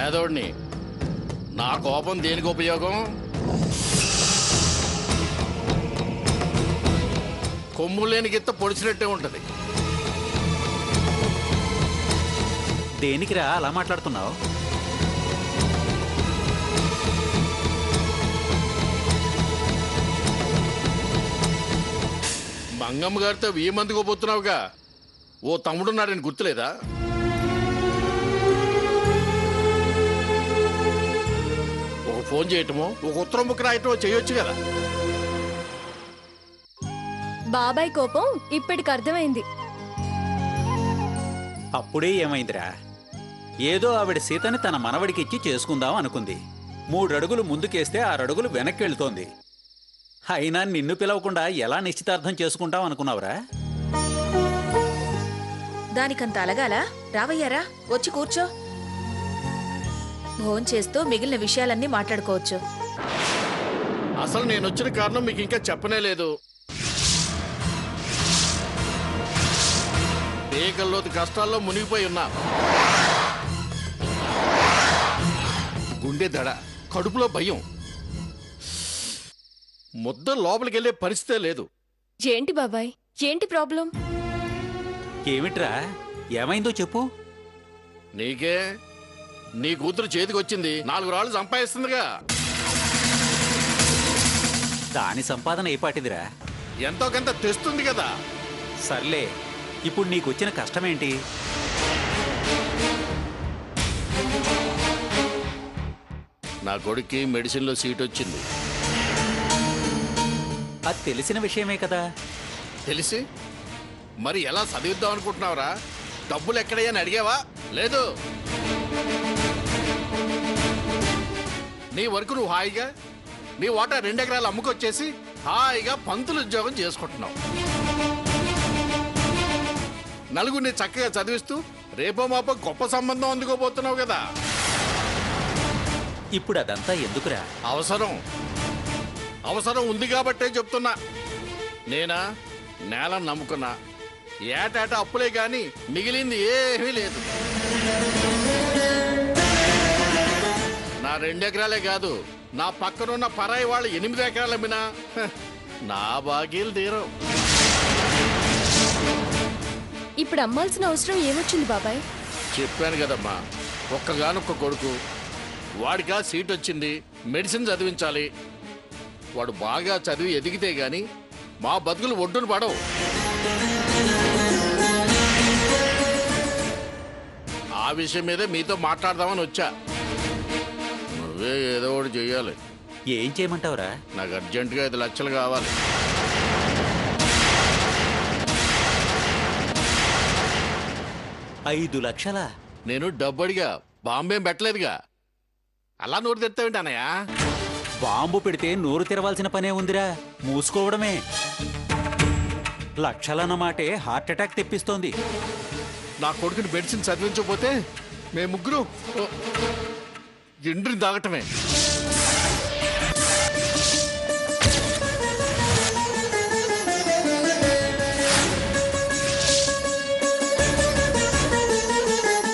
పేదోడిని. నా కోపం దేనికి ఉపయోగం? కొమ్ము లేని గిత్త పొడిచినట్టే ఉంటది. దేనికిరా అలా మాట్లాడుతున్నావు? మంగమ్మ గారితో 1000 మందికి పోతున్నావుగా. ఓ తమ్ముడున్నాడని గుర్తులేదా? ఒక ఫోన్ చేయటమో ఒక ఉత్తరం ముక్క రాయటమో చేయొచ్చు కదా. బాబాయ్ కోపం ఇప్పటికి అర్థమైంది. అప్పుడే ఏమైందిరా? ఏదో ఆవిడ సీతని తన మనవడికిచ్చి చేసుకుందాం అనుకుంది. 3 అడుగులు ముందుకేస్తే 6 అడుగులు వెనక్కి వెళ్తోంది. అయినా నిన్ను పిలవకుండా ఎలా నిశ్చితార్థం చేసుకుంటాం అనుకున్నావురా? దానికంత అలగాలా? రావయ్యారా, వచ్చి కూర్చో. భోంచేస్తూ మిగిలిన విషయాలన్నీ మాట్లాడుకోవచ్చు. అసలు నేను వచ్చిన కారణం మీకు ఇంకా చెప్పనే లేదు. ఏకల్లోతి కష్టాల్లో మునిగిపోయి ఉన్నా. గుండె దడ, కడుపులో భయం, ముద్ద లోపలికి వెళ్ళే పరిస్థితే లేదు. ఏంటి బాబాయ్, ఏంటి ప్రాబ్లం? ఏమిట్రా, ఏమైందో చెప్పు. నీకే, నీ కూతురు చేతికి వచ్చింది, 4 రాళ్ళు సంపాదిస్తుందిగా. దాని సంపాదన ఏపాటిదిరా? ఎంతో కొంత తెస్తుంది కదా. సర్లే, ఇప్పుడు నీకొచ్చిన కష్టమేంటి? నా కొడుక్కి మెడిసిన్లో సీట్ వచ్చింది. అది తెలిసిన విషయమే కదా. తెలిసి మరి ఎలా చదివిద్దాం అనుకుంటున్నావురా? డబ్బులు ఎక్కడయ్యా అని అడిగావా? లేదు. నీ వరకు నువ్వు హాయిగా నీ వాటా 2 ఎకరాలు అమ్ముకొచ్చేసి హాయిగా పంతులు ఉద్యోగం చేసుకుంటున్నావు. నలుగురిని చక్కగా చదివిస్తూ రేపో మాపో గొప్ప సంబంధం అందుకోబోతున్నావు కదా. ఇప్పుడు అదంతా ఎందుకురా? అవసరం ఉంది కాబట్టే చెప్తున్నా. నేనా నేలను నమ్ముకున్నా. ఏటేటా అప్పులే గాని మిగిలింది ఏమీ లేదు. నా 2 ఎకరాలే కాదు, నా పక్కనున్న పరాయి వాళ్ళు 8 ఎకరాలు అమ్మినా నా బాకీలు తీరవు. ఇప్పుడు అమ్మాల్సిన అవసరం ఏమొచ్చింది బాబాయ్? చెప్పాను కదమ్మా, ఒక్కగానొక్క కొడుకు. వాడిగా సీట్ వచ్చింది, మెడిసిన్ చదివించాలి. వాడు బాగా చదివి ఎదిగితే గాని మా బతుకులు ఒడ్డును పడవు. ఆ విషయం మీదే మీతో మాట్లాడదామని వచ్చా. నువ్వే ఏదో ఒకటి చెయ్యాలి. ఏం చేయమంటావురా? నాకు అర్జెంటుగా 5 లక్షలు కావాలి. 5 లక్షలా? నేను డబ్బు అడిగా, బాంబేం పెట్టలేదుగా. అలా నోరు తెస్తావేంటి అన్నయ్య? బాంబు పెడితే నోరు తెరవాల్సిన పనే ఉందిరా, మూసుకోవడమే. లక్షలన్నమాటే హార్ట్ అటాక్ తెప్పిస్తోంది. నా కొడుకుని మెడిసిన్ చదివించకపోతే మేము ముగ్గురు ఎండ్రిని తాగటమే.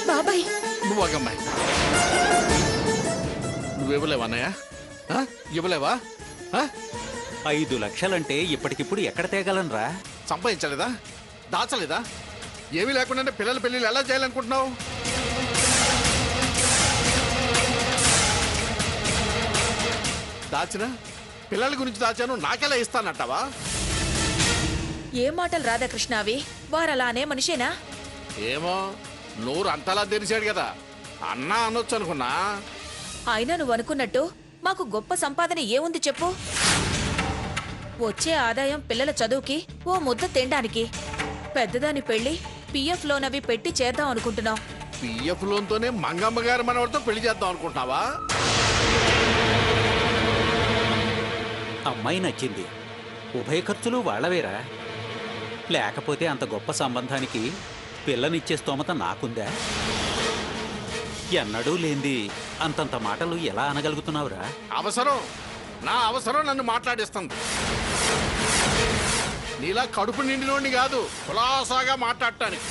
బాబాయ్, నువ్వు అగమ్మాయి, నువ్వివ్వలేవా అన్నయ్య? ఇవ్వలేవా? 5 లక్షలంటే ఇప్పటికిప్పుడు ఎక్కడ తేగలనరా? సంపాదించలేదా? దాచలేదా? ఏమీ లేకుండా పిల్లల పెళ్ళిళ్ళు ఎలా చేయాలనుకుంటున్నావు? దాచినా పిల్లల గురించి దాచాను, నాకెలా ఇస్తానంటావా? ఏం మాటలు రాధాకృష్ణ అవి? వారలానే మనిషేనా? ఏమో, నోరు అంతలా తెరిచాడు కదా, అన్నా అనొచ్చు అనుకున్నా. అయినా నువ్వు అనుకున్నట్టు మాకు గొప్ప సంపాదన ఏముంది చెప్పు? వచ్చే ఆదాయం పిల్లల చదువుకి, ఓ ముద్ద తినడానికి. పెద్దదాని పెళ్లి పిఎఫ్ లోన్ అవి పెట్టి చేద్దాం అనుకుంటున్నాం. పిఎఫ్ లోన్తోనే మంగమ్మ గారు మనవాడితో పెళ్లి చేద్దాం అనుకుంటున్నావా? అమ్మాయి నచ్చింది, ఉభయ ఖర్చులు వాళ్ళవేరా. లేకపోతే అంత గొప్ప సంబంధానికి పిల్లనిచ్చే స్తోమత నాకుందా? ఎన్నడూ లేంది అంతంత మాటలు ఎలా అనగలుగుతున్నావురా? నా అవసరం నన్ను మాట్లాడిస్తుంది. నీలా కడుపు నిండినోడిని కాదు, కులాసాగా మాట్లాడటానికి.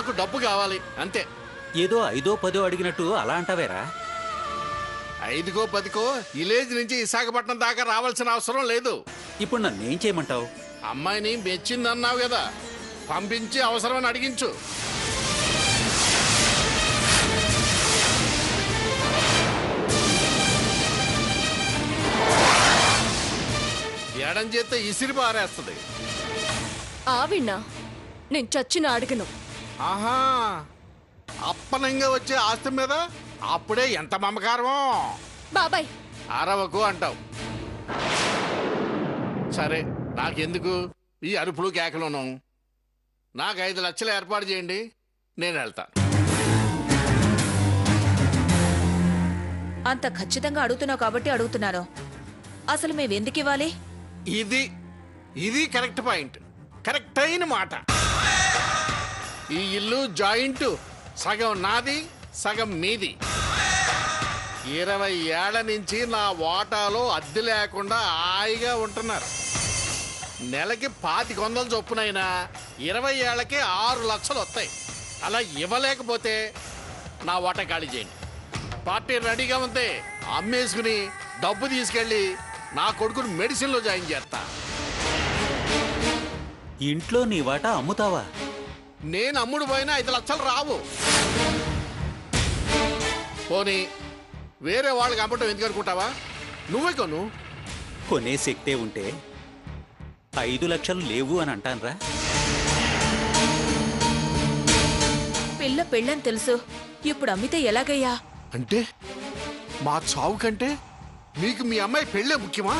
నాకు డబ్బు కావాలి అంతే. ఏదో 5ో 10ో అడిగినట్టు అలా అంటావేరా? 5కో 10కో విలేజ్ నుంచి విశాఖపట్నం దాకా రావాల్సిన అవసరం లేదు. ఇప్పుడు నన్నేం చేయమంటావు? అమ్మాయిని మెచ్చిందన్నావు కదా, పంపించి అవసరమని అడిగించు. ఎడం చేస్తే ఇసిరి పారేస్తుంది. ఆవిడ్నా? నేను చచ్చిన అడగను. ఆహా, అప్పనంగా వచ్చే ఆస్తి మీద అప్పుడే ఎంత మమకారమో. బాబాయ్ అరవకు అంటావు. సరే, నాకెందుకు ఈ అరుపులు కేకలోను. నాకు 5 లక్షలు ఏర్పాటు చేయండి, నేను వెళ్తా. అంత ఖచ్చితంగా అడుగుతున్నావు కాబట్టి అడుగుతున్నాను. అసలు మేమెందుకు ఇవ్వాలి? ఇది కరెక్ట్ పాయింట్, కరెక్ట్ అయిన మాట. ఈ ఇల్లు జాయింట్, సగం నాది సగం మీది. 20 ఏళ్ల నుంచి నా వాటాలో అద్దె లేకుండా హాయిగా ఉంటున్నారు. నెలకి 2500 చొప్పునైనా 20 ఏళ్లకి 6 లక్షలు వస్తాయి. అలా ఇవ్వలేకపోతే నా వాటా ఖాళీ చేయండి. పార్టీ రెడీగా ఉంది, అమ్మేసుకుని డబ్బు తీసుకెళ్ళి నా కొడుకుని మెడిసిన్లో జాయిన్ చేస్తా. ఇంట్లో నీ వాటా అమ్ముతావా? నేను అమ్ముడు పోయినా 5 లక్షలు రావు. పోనీ వేరే వాళ్ళకి అమ్మటం ఎందుకు అనుకుంటావా? నువ్వే కొను. కొనే శక్తే ఉంటే 5 లక్షలు లేవు అని అంటాన్రా? పిల్ల పెళ్ళని తెలుసు, ఇప్పుడు అమ్మితే ఎలాగయ్యా? అంటే మా చావు కంటే మీకు మీ అమ్మాయి పెళ్ళే ముఖ్యమా?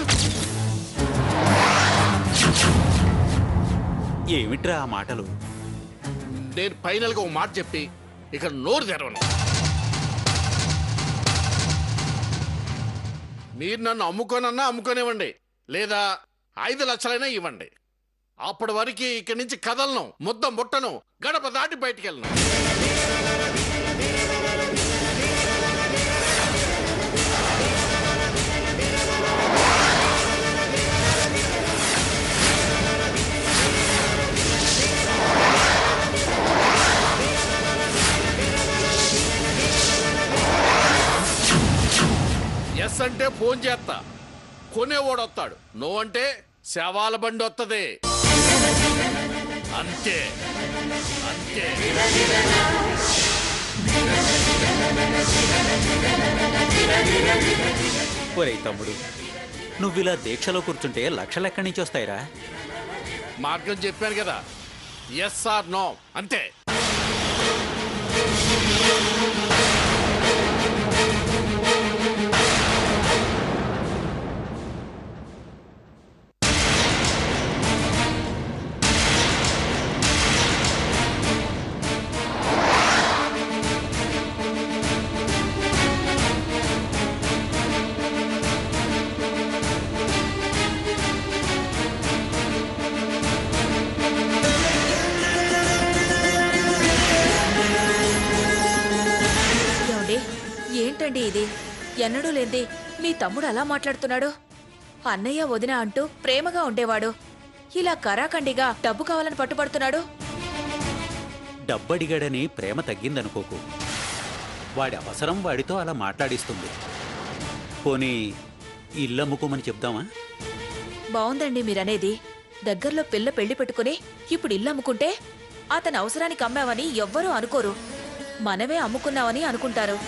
ఏమిట్రా ఆ మాటలు? నేను ఫైనల్గా ఒక మాట చెప్పి ఇక నోరు తెరవను. మీరు నన్ను అమ్ముకోనన్నా అమ్ముకోనివ్వండి, లేదా 5 లక్షలైనా ఇవ్వండి. అప్పటి వరకు ఇక్కడి నుంచి కదలను, ముట్టను, గడప దాటి బయటికి వెళ్ళను. ఎస్ అంటే ఫోన్ చేస్తా, కొనేవాడు వస్తాడు. నో అంటే శవాల బండి వస్తుంది. అంతే అంతే. ఒరేయ్ తమ్ముడు, నువ్విలా దీక్షలో కూర్చుంటే లక్షలు ఎక్కడి నుంచి వస్తాయిరా? మార్గం చెప్పాను కదా, ఎస్ ఆర్ నో అంతే. ఏంటండి ఇది? ఎన్నడూ లేంది మీ తమ్ముడు అలా మాట్లాడుతున్నాడు. అన్నయ్య వదిన అంటూ ప్రేమగా ఉండేవాడు, ఇలా కరాఖండిగా డబ్బు కావాలని పట్టుబడుతున్నాడు. డబ్బడిగాడని ప్రేమ తగ్గిందనుకోకు. వాడి అవసరం వాడితో అలా మాట్లాడిస్తుంది. పోనీ ఇల్లు అమ్ముకోమని చెప్దామా? బావుందండి మీరనేది. దగ్గరలో పిల్ల పెళ్లి పెట్టుకుని ఇప్పుడు ఇల్లు అమ్ముకుంటే అతని అవసరానికి అమ్మావని ఎవ్వరూ అనుకోరు, మనమే అమ్ముకున్నావని అనుకుంటారు.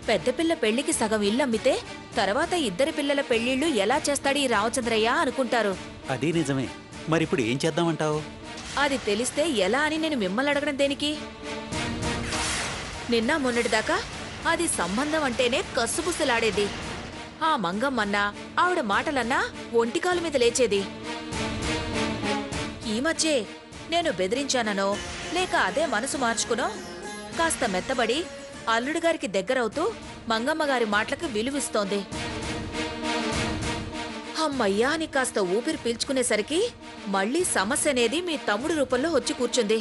పెద్ద పిల్ల పెళ్లికి సగం ఇల్లు అమ్మితే తర్వాత 2 పిల్లల పెళ్లిళ్లు ఎలా చేస్తాడు ఈ రామచంద్రయ్య అనుకుంటారు. అదే నిజమే. మరిప్పుడు ఏం చేద్దామంటావు? అది తెలిస్తే ఎలా అని నేను మిమ్మల్ని అడగడం దేనికి? నిన్న మొన్నటిదాకా అది సంబంధం అంటేనే కస్సుబుస్సులాడేది. ఆ మంగమ్మన్నా ఆవిడ మాటలన్నా ఒంటికాలు మీద లేచేది. ఈ మధ్యే నేను బెదిరించాననో లేక అదే మనసు మార్చుకునో కాస్త మెత్తబడి అల్లుడి గారికి దగ్గరవుతూ మంగమ్మగారి మాటలకు విలువిస్తోంది. అమ్మయ్యా అని కాస్త ఊపిరి పీల్చుకునేసరికి మళ్లీ సమస్య అనేది మీ తమ్ముడు రూపంలో వచ్చి కూర్చుంది.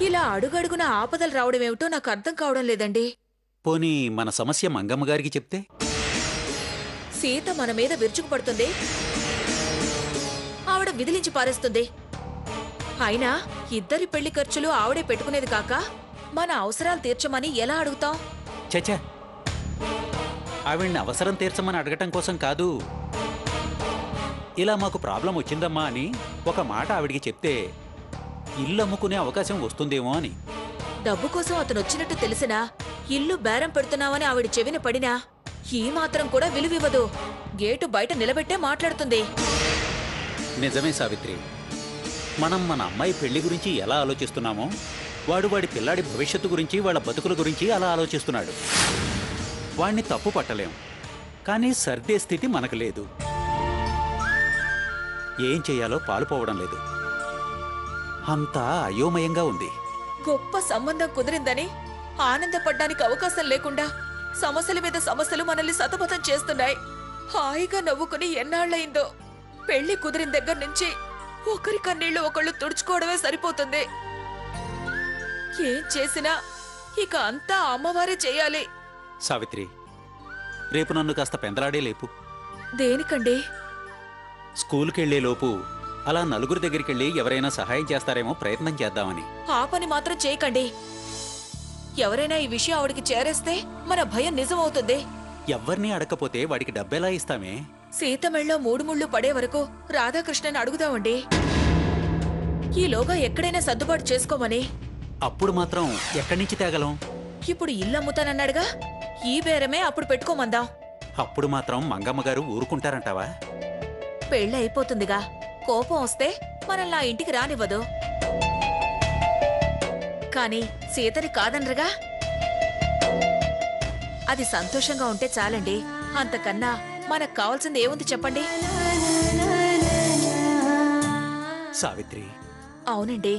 ఇలా అడుగడుగున ఆపదలు రావడమేమిటో నాకు అర్థం కావడం లేదండి. పోనీ మన సమస్య మంగమ్మగారికి చెప్తే? సీత మన మీద విరుచుకుపడుతుంది, ఆవిడ విదిలించి పారేస్తుంది. అయినా ఇద్దరి పెళ్లి ఖర్చులు ఆవిడే పెట్టుకునేది కాక మన అవసరాలు తీర్చమని ఎలా అడుగుతాం? చచ్చా, ఆవిడ్ని అవసరం తీర్చమని అడగటం కోసం కాదు. ఇలా మాకు ప్రాబ్లం వచ్చిందమ్మా అని ఒక మాట ఆవిడికి చెప్తే ఇల్లు అమ్ముకునే అవకాశం వస్తుందేమో అని. డబ్బు కోసం అతను వచ్చినట్టు తెలిసినా ఇల్లు బేరం పెడుతున్నావని ఆవిడ చెవిన పడినా ఈ మాత్రం కూడా విలువివ్వదు. గేటు బయట నిలబెట్టే మాట్లాడుతుంది. నిజమే సావిత్రి, మనం మన అమ్మాయి పెళ్లి గురించి ఎలా ఆలోచిస్తున్నామో వాడి పిల్లాడి భవిష్యత్తు గురించి, వాళ్ళ బతుకుల గురించి అలా ఆలోచిస్తున్నాడు. వాణ్ణి తప్పు పట్టలేం, కానీ సర్దే స్థితి మనకు లేదు. ఏం చెయ్యాలో పాలుపోవడం లేదు. అంతా అయోమయంగా ఉంది. గొప్ప సంబంధం కుదిరిందని ఆనందపడ్డానికి అవకాశం లేకుండా సమస్యల మీద సమస్యలు మనల్ని సతమతం చేస్తున్నాయి. హాయిగా నవ్వుకుని ఎన్నాళ్లయిందో. పెళ్లి కుదిరిన దగ్గర నుంచి ఒకరి కన్నీళ్లు ఒకళ్ళు తుడుచుకోవడమే సరిపోతుంది. ఏం చేసినా ఇక అంతా అమ్మవారే చేయాలి. సావిత్రి, రేపు నన్ను కాస్త పెందలాడే లేపు. దేనికండి? స్కూలుకెళ్లేలోపు అలా నలుగురి దగ్గరికెళ్ళి ఎవరైనా సహాయం చేస్తారేమో ప్రయత్నం చేద్దామని. ఆ పని మాత్రం చేయకండి. ఎవరైనా ఈ విషయం ఆవిడికి చేరేస్తే మన భయం నిజమవుతుంది. ఎవ్వర్నీ అడగకపోతే వాడికి డబ్బెలా ఇస్తామే? సీతమెళ్ళో 3 ముళ్ళు పడే వరకు రాధాకృష్ణని అడుగుదామండి. ఈలోగా ఎక్కడైనా సర్దుబాటు చేసుకోమని. అప్పుడు మాత్రం ఎక్కడి నుంచి తేగలం? ఇప్పుడు ఇల్లు అమ్ముతానన్నాడుగా, ఈ బేరమే అప్పుడు పెట్టుకోమందాం. అప్పుడు మాత్రం మంగమ్మ గారు ఊరుకుంటారంటావా? పెళ్ళి అయిపోతుందిగా, కోపం వస్తే మనల్ని ఆ ఇంటికి రానివ్వదు. కాని సీతని కాదనరుగా. అది సంతోషంగా ఉంటే చాలండి. అంతకన్నా మనకు కావాల్సింది ఏముంది చెప్పండి? సావిత్రి, అవునండి.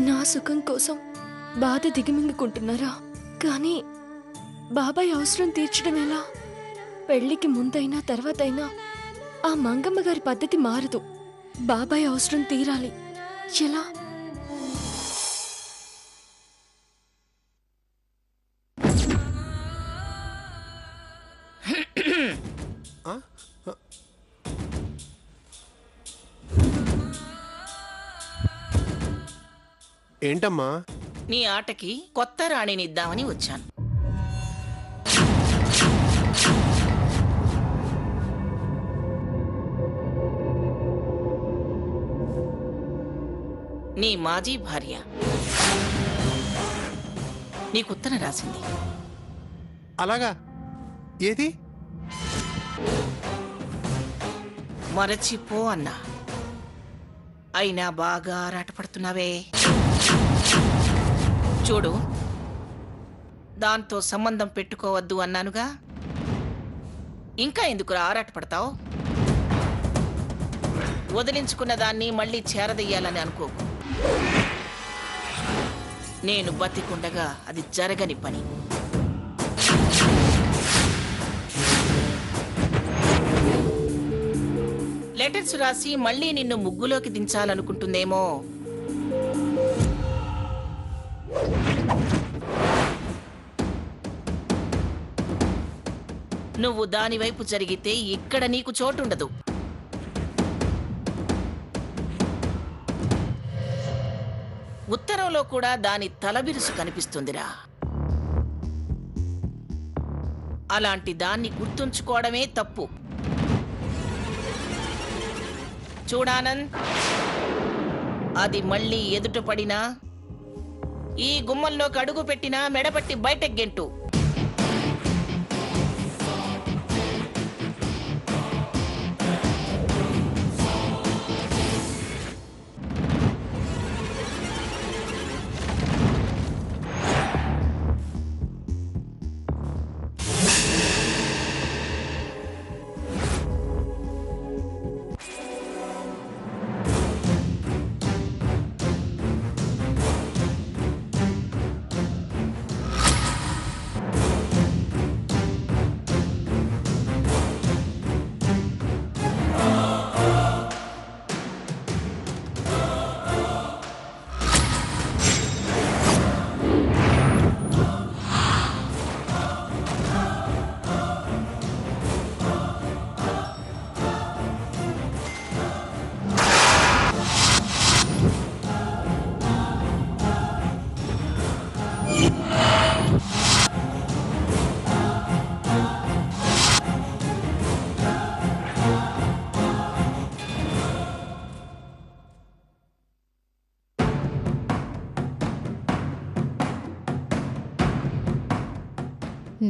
నా సుఖం కోసం బాధ దిగమింగుకుంటున్నారా? కానీ బాబాయ్ అవసరం తీర్చడం ఎలా? పెళ్లికి ముందైనా తర్వాతైనా ఆ మంగమ్మ గారి పద్ధతి మారదు. బాబాయ్ అవసరం తీరాలి. ఎలా? ఏంటమ్మా? నీ ఆటకి కొత్త రాణినిద్దామని వచ్చాను. నీ మాజీ భార్య నీకు ఉత్తరం రాసింది. అలాగా? ఏది? మరచిపో అన్నా. అయినా బాగా ఆరాటపడుతున్నావే. చూడు, దాంతో సంబంధం పెట్టుకోవద్దు అన్నానుగా. ఇంకా ఎందుకు ఆరాటపడతావు? వదిలించుకున్న దాన్ని మళ్ళీ చేరదీయాలని అనుకోకు. నేను బతికుండగా అది జరగని పని. లెటర్స్ రాసి మళ్ళీ నిన్ను ముగ్గులోకి దించాలనుకుంటుందేమో. నువ్వు దానివైపు జరిగితే ఇక్కడ నీకు చోటుండదు. ఉత్తరంలో కూడా దాని తలబిరుసు కనిపిస్తుందిరా. అలాంటి దాన్ని గుర్తుంచుకోవడమే తప్పు. చూడానంద్, అది మళ్ళీ ఎదుట పడినా, ఈ గుమ్మంలోకి అడుగు పెట్టినా మెడపట్టి బయటకు గెంటు.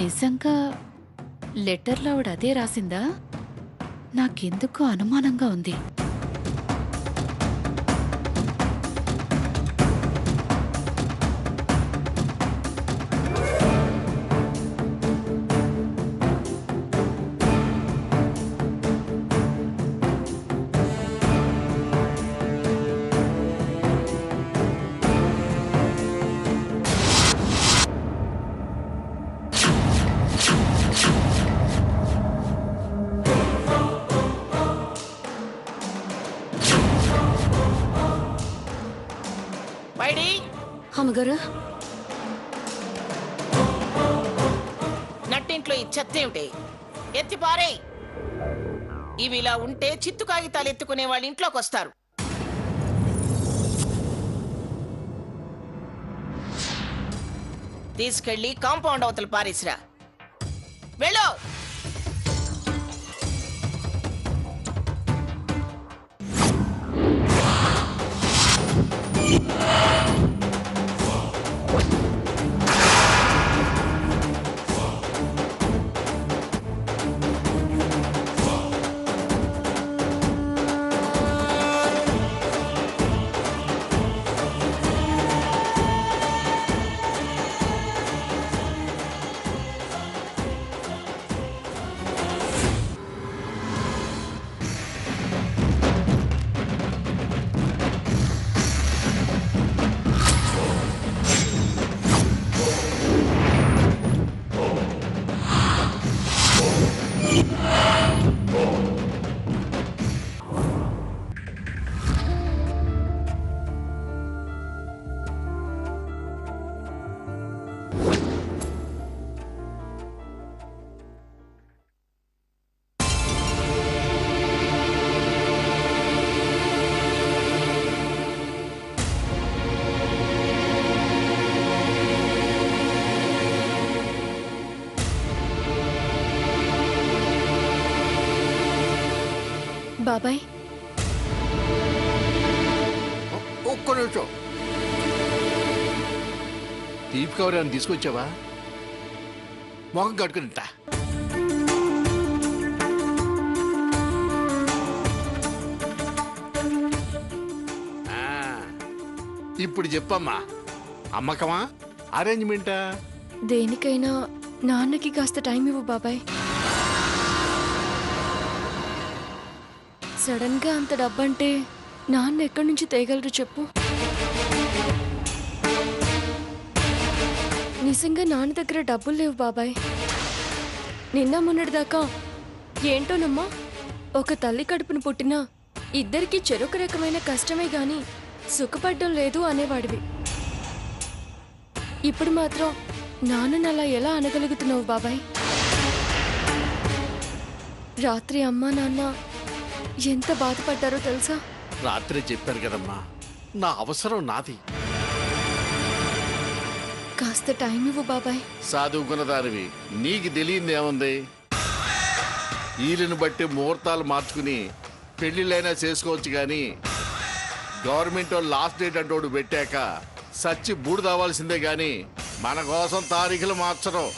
నిజంగా లెటర్లో ఆవిడ అదే రాసిందా? నాకెందుకో అనుమానంగా ఉంది. బైడి అమ్మగారు, నట్టింట్లో ఈ చెత్త ఏమిటి? ఎత్తి పారే. ఇవి ఇలా ఉంటే చిత్తు కాగితాలు ఎత్తుకునే వాళ్ళ ఇంట్లోకి వస్తారు. తీసుకెళ్లి కాంపౌండ్ అవతల పారేసిరా. వెళ్ళు. బాబాయ్, ఒక్క నిమిషం. దీపిక ఎవరైనా తీసుకొచ్చావా? మొహం కట్టుకునింటా. ఇప్పుడు చెప్పమ్మా, అమ్మకమా అరేంజ్మెంటా? దేనికైనా నాన్నకి కాస్త టైం ఇవ్వు బాబాయ్. సడన్ గా అంత డబ్బంటే నాన్న ఎక్కడి నుంచి తేగలరు చెప్పు? నిజంగా నాన్న దగ్గర డబ్బులు లేవు బాబాయ్. నిన్న మొన్నటిదాకా ఏంటోనమ్మా, ఒక తల్లి కడుపును పుట్టినా ఇద్దరికి చెరొక రకమైన కష్టమే గాని సుఖపడ్డం లేదు అనేవాడివి. ఇప్పుడు మాత్రం నాన్నని అలా ఎలా అనగలుగుతున్నావు బాబాయ్? రాత్రి అమ్మా నాన్న ఎంత బాధపడ్డారో తెలుసా? రాత్రే చెప్పారు కదమ్మా, నా అవసరం నాది. కాస్త టైం ఇవ్వు బాబాయ్. చదువుకున్నదానివి, నీకు తెలియందేముంది? వీళ్ళని బట్టి ముహూర్తాలు మార్చుకుని పెళ్లిళ్ళైనా చేసుకోవచ్చు కానీ గవర్నమెంట్ లాస్ట్ డేట్ అంటోడు పెట్టాక సచ్చి బూడిదవ్వాల్సిందే గాని మన కోసం తారీఖులు మార్చడం.